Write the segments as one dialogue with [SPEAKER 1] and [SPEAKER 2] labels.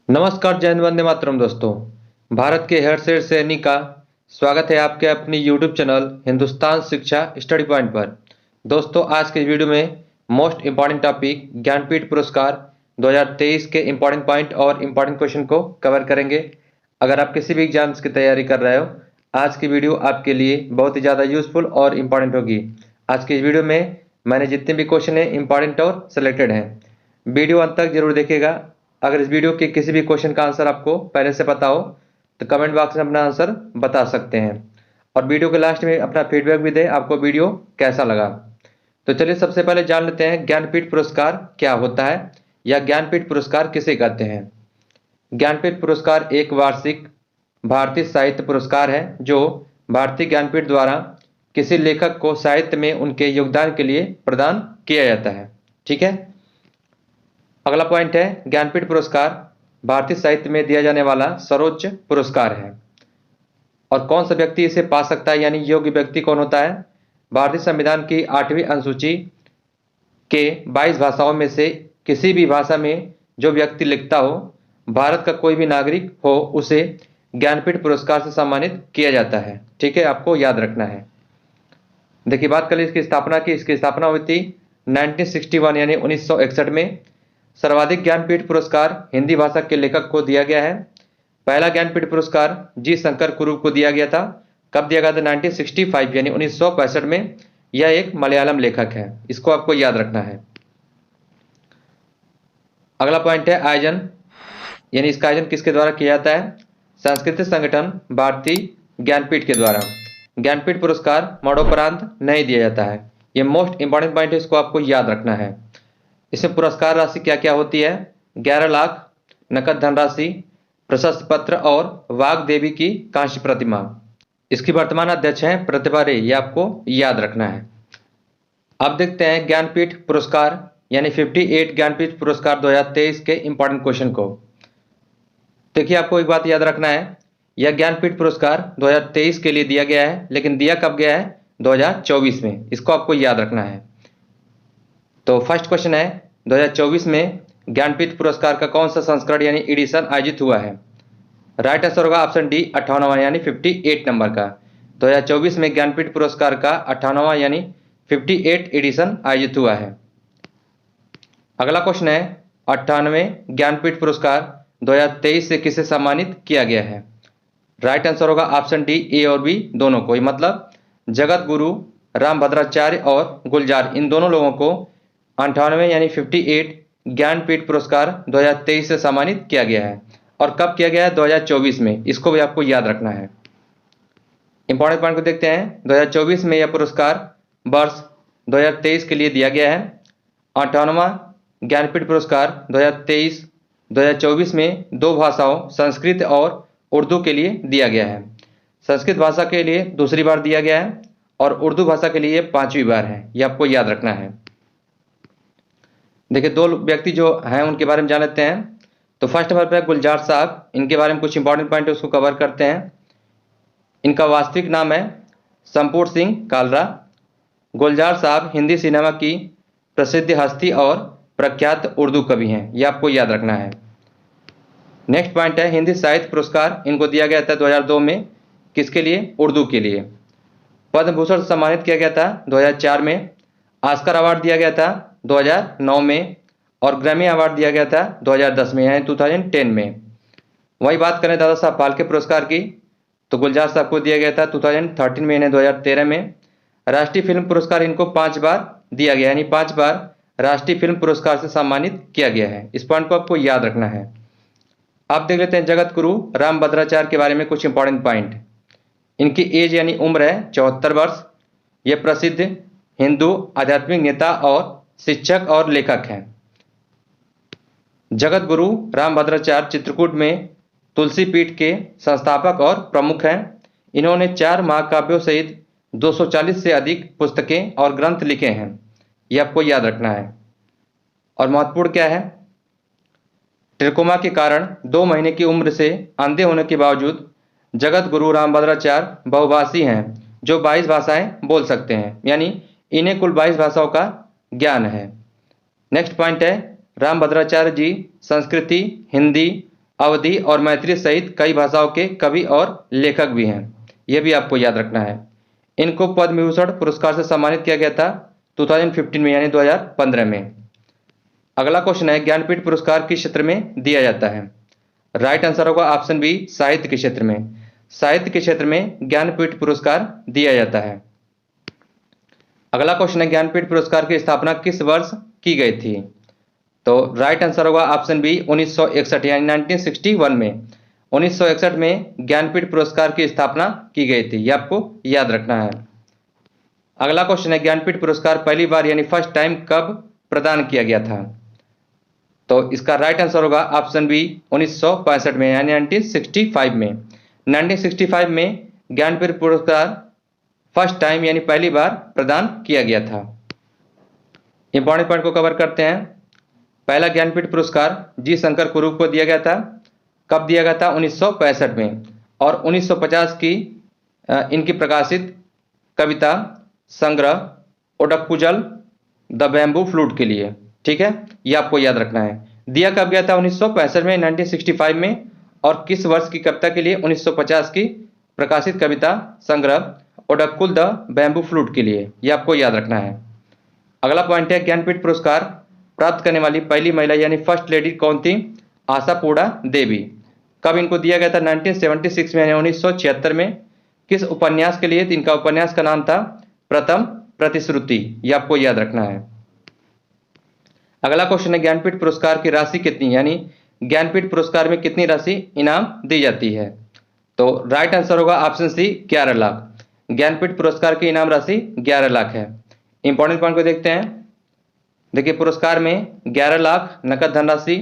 [SPEAKER 1] नमस्कार, जय हिंद, वंदे मातरम। दोस्तों, भारत के हर शहर से सैनिक का स्वागत है आपके अपनी यूट्यूब चैनल हिंदुस्तान शिक्षा स्टडी पॉइंट पर। दोस्तों, आज के वीडियो में मोस्ट इंपॉर्टेंट टॉपिक ज्ञानपीठ पुरस्कार 2023 के इंपॉर्टेंट पॉइंट और इंपॉर्टेंट क्वेश्चन को कवर करेंगे। अगर आप किसी भी एग्जाम्स की तैयारी कर रहे हो, आज की वीडियो आपके लिए बहुत ही ज़्यादा यूजफुल और इम्पॉर्टेंट होगी। आज की वीडियो में मैंने जितने भी क्वेश्चन हैं इंपॉर्टेंट और सिलेक्टेड हैं। वीडियो अंत तक जरूर देखिएगा। अगर इस वीडियो के किसी भी क्वेश्चन का आंसर आपको पहले से पता हो तो कमेंट बॉक्स में अपना आंसर बता सकते हैं, और वीडियो के लास्ट में अपना फीडबैक भी दें आपको वीडियो कैसा लगा। तो चलिए सबसे पहले जान लेते हैं ज्ञानपीठ पुरस्कार क्या होता है या ज्ञानपीठ पुरस्कार किसे कहते हैं। ज्ञानपीठ पुरस्कार एक वार्षिक भारतीय साहित्य पुरस्कार है जो भारतीय ज्ञानपीठ द्वारा किसी लेखक को साहित्य में उनके योगदान के लिए प्रदान किया जाता है। ठीक है, अगला पॉइंट है ज्ञानपीठ पुरस्कार भारतीय साहित्य में दिया जाने वाला सर्वोच्च पुरस्कार है। और कौन सा व्यक्ति इसे पा सकता है, यानी योग्य व्यक्ति कौन होता है। भारतीय संविधान की 8वीं अनुसूची के 22 भाषाओं में से किसी भी भाषा में जो व्यक्ति लिखता हो, भारत का कोई भी नागरिक हो, उसे ज्ञानपीठ पुरस्कार से सम्मानित किया जाता है। ठीक है, आपको याद रखना है। देखिए, बात करें इसकी स्थापना की। इसकी स्थापना हुई थी 1961 यानी 1961 में। सर्वाधिक ज्ञानपीठ पुरस्कार हिंदी भाषा के लेखक को दिया गया है। पहला ज्ञानपीठ पुरस्कार जी शंकर कुरूप को दिया गया था। कब दिया गया था? 1965 यानी 1965 में। यह एक मलयालम लेखक है, इसको आपको याद रखना है। अगला पॉइंट है आयोजन, यानी इसका आयोजन किसके द्वारा किया जाता है? सांस्कृतिक संगठन भारतीय ज्ञानपीठ के द्वारा। ज्ञानपीठ पुरस्कार मरणोपरांत नहीं दिया जाता है। यह मोस्ट इंपॉर्टेंट पॉइंट है, इसको आपको याद रखना है। इसमें पुरस्कार राशि क्या क्या होती है? 11 लाख नकद धनराशि, प्रशस्ति पत्र और वाघ देवी की कांस्य प्रतिमा। इसकी वर्तमान अध्यक्ष हैं प्रतिभा रे, ये आपको याद रखना है। अब देखते हैं ज्ञानपीठ पुरस्कार यानी 58 ज्ञानपीठ पुरस्कार 2023 के इंपॉर्टेंट क्वेश्चन को। देखिए, आपको एक बात याद रखना है, यह ज्ञानपीठ पुरस्कार 2023 के लिए दिया गया है, लेकिन दिया कब गया है? 2024 में। इसको आपको याद रखना है। तो फर्स्ट क्वेश्चन है 2024 में ज्ञानपीठ पुरस्कार का कौन सा संस्करण यानी एडिशन आयोजित हुआ है? राइट आंसर होगा ऑप्शन डी 58वां यानी 58 नंबर का। 2024 में ज्ञानपीठ पुरस्कार का 58वां यानी 58 एडिशन आयोजित हुआ है। अगला क्वेश्चन है 98वें ज्ञानपीठ पुरस्कार 2023 से किसे सम्मानित किया गया है? राइट आंसर होगा ऑप्शन डी ए और बी दोनों को, मतलब जगत गुरु रामभद्राचार्य और गुलजार, इन दोनों लोगों को 98 यानी 58 ज्ञानपीठ पुरस्कार 2023 से सम्मानित किया गया है। और कब किया गया है? 2024 में। इसको भी आपको याद रखना है। इंपॉर्टेंट पॉइंट को देखते हैं। 2024 में यह पुरस्कार वर्ष 2023 के लिए दिया गया है। 58वां ज्ञानपीठ पुरस्कार 2023-2024 में दो भाषाओं संस्कृत और उर्दू के लिए दिया गया है। संस्कृत भाषा के लिए दूसरी बार दिया गया है और उर्दू भाषा के लिए 5वीं बार है। यह आपको याद रखना है। देखिए, दो व्यक्ति जो हैं उनके बारे में जान लेते हैं। तो फर्स्ट नंबर पर गुलजार साहब, इनके बारे में कुछ इंपॉर्टेंट पॉइंट है उसको कवर करते हैं। इनका वास्तविक नाम है संपूर्ण सिंह कालरा। गुलजार साहब हिंदी सिनेमा की प्रसिद्ध हस्ती और प्रख्यात उर्दू कवि हैं, यह आपको याद रखना है। नेक्स्ट पॉइंट है हिंदी साहित्य पुरस्कार इनको दिया गया था 2002 में। किसके लिए? उर्दू के लिए। पद्म भूषण से सम्मानित किया गया था 2004 में। ऑस्कर अवार्ड दिया गया था 2009 में और ग्रैमी अवार्ड दिया गया था 2010 में यानी 2010 में। वही बात करें दादा साहब फाल्के पुरस्कार की, तो गुलजार साहब को दिया गया था 2013 में यानी 2013 में। राष्ट्रीय फिल्म पुरस्कार इनको 5 बार दिया गया, यानी 5 बार राष्ट्रीय फिल्म पुरस्कार से सम्मानित किया गया है। इस पॉइंट को आपको याद रखना है। आप देख लेते हैं जगत गुरु रामभद्राचार्य के बारे में कुछ इंपॉर्टेंट पॉइंट। इनकी एज यानी उम्र है 74 वर्ष। ये प्रसिद्ध हिंदू आध्यात्मिक नेता और शिक्षक और लेखक हैं। जगत गुरु रामभद्राचार्य चित्रकूट में तुलसी पीठ के संस्थापक और प्रमुख हैं। इन्होंने 4 महाकाव्यों सहित 240 से अधिक पुस्तकें और ग्रंथ लिखे हैं। यह आपको याद रखना है। और महत्वपूर्ण क्या है? ट्रिकोमा के कारण 2 महीने की उम्र से अंधे होने के बावजूद जगत गुरु रामभद्राचार्य बहुभाषी हैं, जो 22 भाषाएं बोल सकते हैं, यानी इन्हें कुल 22 भाषाओं का ज्ञान है। नेक्स्ट पॉइंट है रामभद्राचार्य जी संस्कृति, हिंदी, अवधी और मैथिली सहित कई भाषाओं के कवि और लेखक भी हैं, यह भी आपको याद रखना है। इनको पद्म विभूषण पुरस्कार से सम्मानित किया गया था 2015 में, यानी 2015 में। अगला क्वेश्चन है, ज्ञानपीठ पुरस्कार किस क्षेत्र में दिया जाता है? राइट आंसर होगा ऑप्शन बी, साहित्य के क्षेत्र में। साहित्य के क्षेत्र में ज्ञानपीठ पुरस्कार दिया जाता है। अगला क्वेश्चन है, ज्ञानपीठ पुरस्कार की स्थापना किस वर्ष की गई थी? तो राइट आंसर होगा ऑप्शन बी, 1961 यानी 1961 में। 1961 में ज्ञानपीठ पुरस्कार की स्थापना की गई थी, यह आपको याद रखना है। अगला क्वेश्चन है, ज्ञानपीठ पुरस्कार पहली बार यानी फर्स्ट टाइम कब प्रदान किया गया था? तो इसका राइट आंसर होगा ऑप्शन बी, 1965 में यानी 1965 में। 1965 में ज्ञानपीठ पुरस्कार फर्स्ट टाइम यानी पहली बार प्रदान किया गया था। इंपॉर्टेंट पॉइंट को कवर करते हैं। पहला ज्ञानपीठ पुरस्कार जी शंकर कुरूप को दिया गया था। कब दिया गया था? 1965 में। और 1950 की इनकी प्रकाशित कविता संग्रह ओडक्कुजल द बैम्बू फ्लूट के लिए। ठीक है, यह आपको याद रखना है। दिया कब गया था? 1965 में, 1965 में। और किस वर्ष की कविता के लिए? 1950 की प्रकाशित कविता संग्रह ओडक्कुल द बैम्बू फ्लूट के लिए, यह आपको याद रखना है। अगला पॉइंट है, ज्ञानपीठ पुरस्कार प्राप्त करने वाली पहली महिला यानी फर्स्ट लेडी कौन थी? आशापूर्णा देवी। कब इनको दिया गया था? 1976 में यानी 1976 में। किस उपन्यास के लिए? इनका उपन्यास का नाम था प्रथम प्रतिश्रुति, यह आपको याद रखना है। अगला क्वेश्चन है, ज्ञानपीठ पुरस्कार की राशि कितनी, यानी ज्ञानपीठ पुरस्कार में कितनी राशि इनाम दी जाती है? तो राइट आंसर होगा ऑप्शन सी, 11 लाख। ज्ञानपीठ पुरस्कार की इनाम राशि 11 लाख है। इंपॉर्टेंट पॉइंट को देखते हैं। देखिए, पुरस्कार में 11 लाख नकद धनराशि,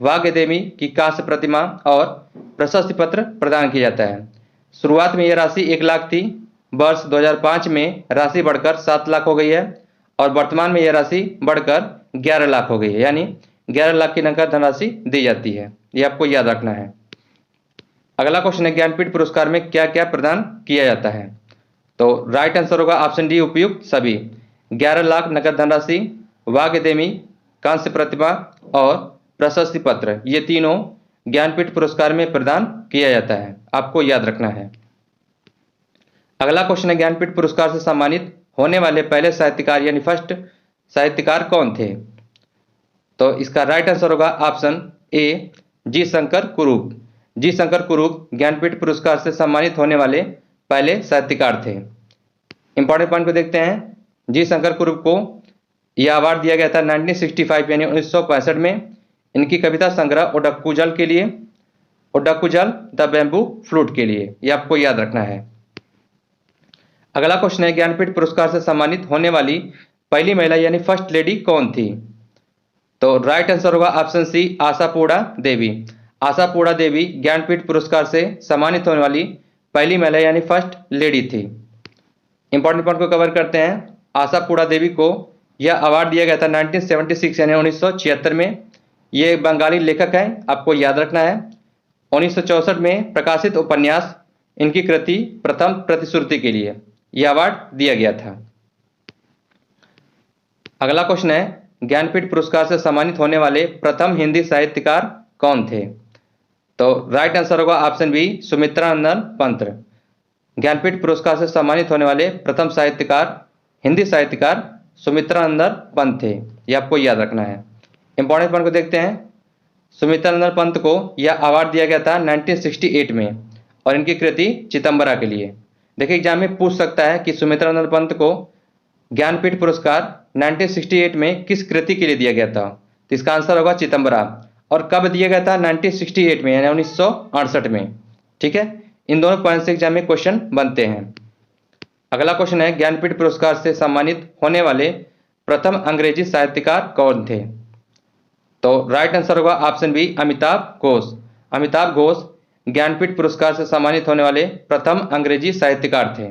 [SPEAKER 1] वाग्य देवी की कांस्य प्रतिमा और प्रशस्ति पत्र प्रदान किया जाता है। शुरुआत में यह राशि 1 लाख थी। वर्ष 2005 में राशि बढ़कर 7 लाख हो गई है और वर्तमान में यह राशि बढ़कर 11 लाख हो गई है, यानी 11 लाख की नकद धनराशि दी जाती है, यह आपको याद रखना है। अगला क्वेश्चन है, ज्ञानपीठ पुरस्कार में क्या क्या प्रदान किया जाता है? तो राइट आंसर होगा ऑप्शन डी, उपयुक्त सभी। 11 लाख नकद धनराशि, वाग्य देवी कांस्य प्रतिभा और प्रशस्ति पत्र, ये तीनों ज्ञानपीठ पुरस्कार में प्रदान किया जाता है, आपको याद रखना है। अगला क्वेश्चन है, ज्ञानपीठ पुरस्कार से सम्मानित होने वाले पहले साहित्यकार यानी फर्स्ट साहित्यकार कौन थे? तो इसका राइट आंसर होगा ऑप्शन ए, जी शंकर कुरूप। जी शंकर कुरूप ज्ञानपीठ पुरस्कार से सम्मानित होने वाले पहले साहित्यकार थे। इंपॉर्टेंट पॉइंट को देखते हैं। जी शंकर कुरूप को यह अवार्ड दिया गया था 1965 यानी 1965 में इनकी कविता संग्रह ओडक्कुजल के लिए, ओडक्कुजल द बैम्बू फ्लूट के लिए, यह आपको याद रखना है। अगला क्वेश्चन है, ज्ञानपीठ पुरस्कार से सम्मानित होने वाली पहली महिला यानी फर्स्ट लेडी कौन थी? तो राइट आंसर होगा ऑप्शन सी, आशापूर्णा देवी। आशापूर्णा देवी ज्ञानपीठ पुरस्कार से सम्मानित होने वाली पहली महिला यानी फर्स्ट लेडी थी। इंपॉर्टेंट पॉइंट को कवर करते हैं। आशापूर्णा देवी को यह अवार्ड दिया गया था 1976 यानी 1976 में। ये बंगाली लेखक हैं, आपको याद रखना है। 1964 में प्रकाशित उपन्यास इनकी कृति प्रथम प्रतिश्रुति के लिए यह अवार्ड दिया गया था। अगला क्वेश्चन है, ज्ञानपीठ पुरस्कार से सम्मानित होने वाले प्रथम हिंदी साहित्यकार कौन थे? तो राइट आंसर होगा ऑप्शन बी, सुमित्रानंदन पंत। ज्ञानपीठ पुरस्कार से सम्मानित होने वाले प्रथम साहित्यकार, हिंदी साहित्यकार सुमित्रानंदन पंत थे, यह आपको याद रखना है। इंपॉर्टेंट पॉइंट को देखते हैं। सुमित्रानंदन पंत को यह अवार्ड दिया गया था 1968 में और इनकी कृति चिदंबरा के लिए। देखिए, एग्जाम में पूछ सकता है कि सुमित्रानंदन पंत को ज्ञानपीठ पुरस्कार 1968 में किस कृति के लिए दिया गया था? तो इसका आंसर होगा चिदंबरा। और कब दिया गया था? 1968 में यानी 1968 में। ठीक है, इन दोनों पॉइंट से एग्जाम में क्वेश्चन बनते हैं। अगला क्वेश्चन है, ज्ञानपीठ पुरस्कार से सम्मानित होने वाले प्रथम अंग्रेजी साहित्यकार कौन थे? तो राइट आंसर होगा ऑप्शन बी, अमिताभ घोष। अमिताभ घोष ज्ञानपीठ पुरस्कार से सम्मानित होने वाले प्रथम अंग्रेजी साहित्यकार थे।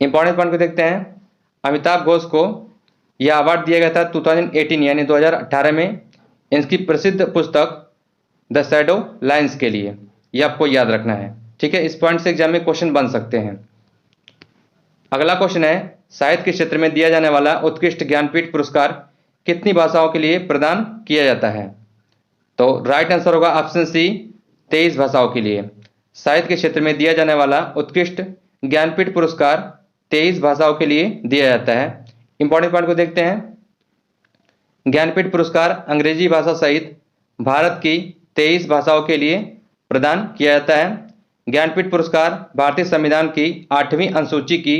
[SPEAKER 1] इंपॉर्टेंट पॉइंट को देखते हैं। अमिताभ घोष को यह अवार्ड दिया गया था 2018 यानी 2018 में इनकी प्रसिद्ध पुस्तक द शैडो लाइन्स के लिए, यह आपको याद रखना है। ठीक है, इस पॉइंट से एग्जाम में क्वेश्चन बन सकते हैं। अगला क्वेश्चन है, साहित्य के क्षेत्र में दिया जाने वाला उत्कृष्ट ज्ञानपीठ पुरस्कार कितनी भाषाओं के लिए प्रदान किया जाता है? तो राइट आंसर होगा ऑप्शन सी, 23 भाषाओं के लिए। साहित्य के क्षेत्र में दिया जाने वाला उत्कृष्ट ज्ञानपीठ पुरस्कार 23 भाषाओं के लिए दिया जाता है। इंपॉर्टेंट पॉइंट को देखते हैं। ज्ञानपीठ पुरस्कार अंग्रेजी भाषा सहित भारत की 23 भाषाओं के लिए प्रदान किया जाता है। ज्ञानपीठ पुरस्कार भारतीय संविधान की 8वीं अनुसूची की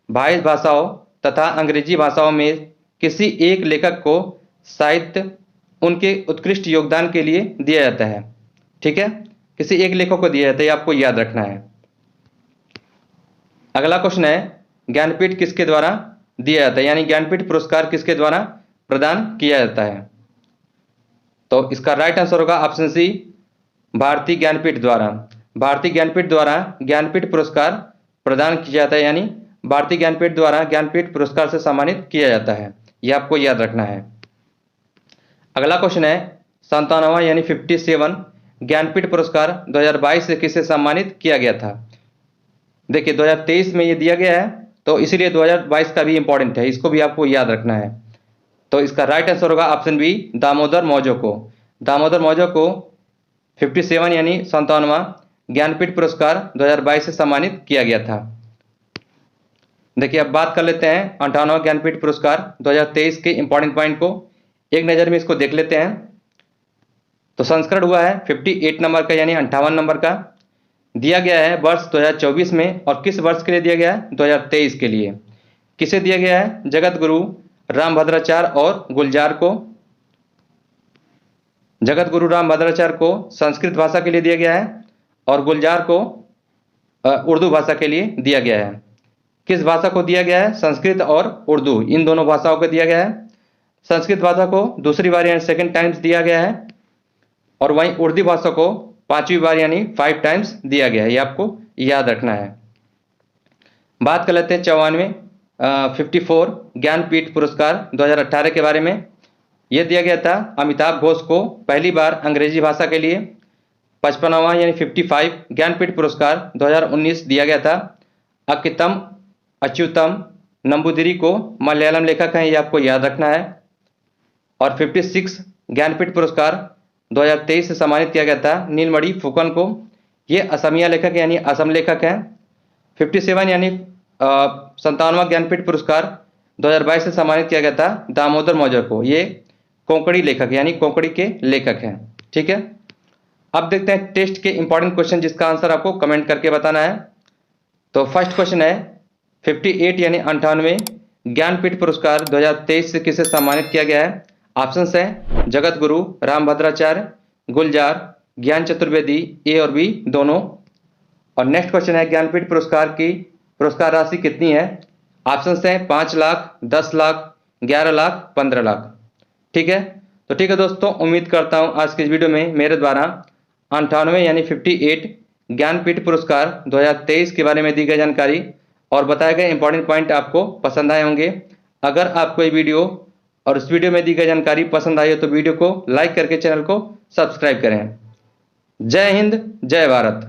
[SPEAKER 1] 22 भाषाओं तथा अंग्रेजी भाषाओं में किसी एक लेखक को साहित्य उनके उत्कृष्ट योगदान के लिए दिया जाता है। ठीक है, किसी एक लेखक को दिया जाता है, आपको याद रखना है। अगला क्वेश्चन है, ज्ञानपीठ किसके द्वारा दिया जाता है, यानी ज्ञानपीठ पुरस्कार किसके द्वारा प्रदान किया जाता है। तो इसका राइट आंसर होगा ऑप्शन सी, भारतीय ज्ञानपीठ द्वारा। भारतीय ज्ञानपीठ द्वारा ज्ञानपीठ पुरस्कार प्रदान किया जाता है, यानी भारतीय ज्ञानपीठ द्वारा ज्ञानपीठ पुरस्कार से सम्मानित किया जाता है, यह आपको याद रखना है। अगला क्वेश्चन है, 57वां यानी 57 ज्ञानपीठ पुरस्कार 2022 से किसे सम्मानित किया गया था। देखिए 2023 में ये दिया गया है, तो इसीलिए 2022 का भी इंपॉर्टेंट है, इसको भी आपको याद रखना है। तो इसका राइट आंसर होगा ऑप्शन बी, दामोदर मौजो को। दामोदर मौजो को 57 यानी 57वां ज्ञानपीठ पुरस्कार 2022 से सम्मानित किया गया था। देखिए अब बात कर लेते हैं 58वां ज्ञानपीठ पुरस्कार 2023 के इंपॉर्टेंट पॉइंट को, एक नज़र में इसको देख लेते हैं। तो संस्करण हुआ है 58 नंबर का, यानी 58 नंबर का। दिया गया है वर्ष 2024 में, और किस वर्ष के लिए दिया गया है, 2023 के लिए। किसे दिया गया है, जगत गुरु रामभद्राचार्य और गुलजार को। जगत गुरु रामभद्राचार्य को संस्कृत भाषा के लिए दिया गया है, और गुलजार को उर्दू भाषा के लिए दिया गया है। किस भाषा को दिया गया है, संस्कृत और उर्दू, इन दोनों भाषाओं को दिया गया है। संस्कृत भाषा को दूसरी बार यानी सेकंड टाइम्स दिया गया है, और वहीं उर्दू भाषा को 5वीं बार यानी 5 टाइम्स दिया गया है, ये आपको याद रखना है। बात कर लेते हैं 54 ज्ञानपीठ पुरस्कार 2018 के बारे में। यह दिया गया था अमिताभ घोष को पहली बार अंग्रेजी भाषा के लिए। 55वां यानी 55 ज्ञानपीठ पुरस्कार 2019 दिया गया था अक्कितम अच्युतम नंबूदिरी को, मलयालम लेखक हैं, ये आपको याद रखना है। और 56 ज्ञानपीठ पुरस्कार 2023 से सम्मानित किया गया था नीलमणि फुकन को, ये असमिया लेखक यानी असम लेखक हैं। 57 यानी 57वां ज्ञानपीठ पुरस्कार 2022 से सम्मानित किया गया था दामोदर मौजो को, ये कोंकणी लेखक यानी कोंकणी के लेखक हैं। ठीक है, अब देखते हैं टेस्ट के इंपॉर्टेंट क्वेश्चन, जिसका आंसर आपको कमेंट करके बताना है। तो फर्स्ट क्वेश्चन है, 58 यानी 98 ज्ञानपीठ पुरस्कार 2023 से किसे सम्मानित किया गया है। ऑप्शंस हैं जगत गुरु रामभद्राचार्य, गुलजार, ज्ञान चतुर्वेदी, ए और बी दोनों। और नेक्स्ट क्वेश्चन है, ज्ञानपीठ पुरस्कार की पुरस्कार राशि कितनी है। ऑप्शंस हैं 5 लाख, 10 लाख, 11 लाख, 15 लाख। ठीक है, तो ठीक है दोस्तों, उम्मीद करता हूं आज के इस वीडियो में मेरे द्वारा 98 यानी 58 ज्ञानपीठ पुरस्कार 2023 के बारे में दी गई जानकारी और बताए गए इंपॉर्टेंट पॉइंट आपको पसंद आए होंगे। अगर आपको ये वीडियो और इस वीडियो में दी गई जानकारी पसंद आई हो तो वीडियो को लाइक करके चैनल को सब्सक्राइब करें। जय हिंद, जय भारत।